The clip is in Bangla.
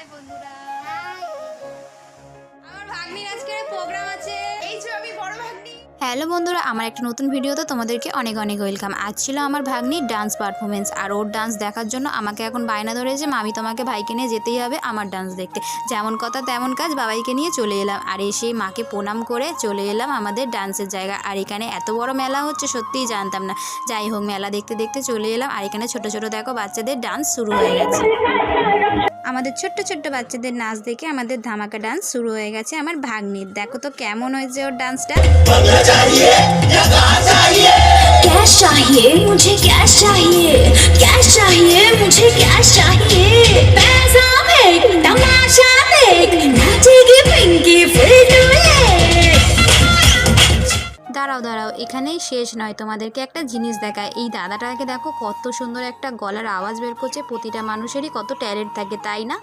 হাই বন্ধুরা, আমার ভাগ্নির আজকে প্রোগ্রাম আছে। এই যে আমি বড় ভাগ্নি। হ্যালো বন্ধুরা, আমার একটা নতুন ভিডিওতে তোমাদেরকে অনেক অনেক ওয়েলকাম। আজ ছিল আমার ভাগ্নির ডান্স পারফরমেন্স, আর ওর ডান্স দেখার জন্য আমাকে এখন বায়না ধরেছে, মামি তোমাকে ভাইকে নিয়ে যেতেই হবে আমার ডান্স দেখতে। যেমন কথা তেমন কাজ, বাবাইকে নিয়ে চলে এলাম। আর এসে মাকে প্রণাম করে চলে এলাম আমাদের ডান্সের জায়গা। আর এখানে এত বড় মেলা হচ্ছে সত্যিই জানতাম না। যাই হোক, মেলা দেখতে দেখতে চলে এলাম। আর এখানে ছোট ছোট দেখো বাচ্চাদের ডান্স শুরু হয়ে গেছে। আমাদের ছোট্ট ছোট্ট বাচ্চাদের নাচ দেখে আমাদের ধামাকা ডান্স শুরু হয়ে গেছে আমার ভাগ্নির। দেখো তো কেমন হয়েছে ওর ডান্সটা। कैश चाहिए मुझे, कैश चाहिए, कैश चाहिए मुझे, कैश चाहिए। पैसा देख, तमाशा देख, नाचेगी पिंकी फिर দাঁড়াও দাঁড়াও, এখানেই শেষ নয়, তোমাদেরকে একটা জিনিস দেখায়। এই দাদাটাকে দেখো, কত সুন্দর একটা গলার আওয়াজ বের করছে। প্রতিটা মানুষেরই কত ট্যালেন্ট থাকে, তাই না?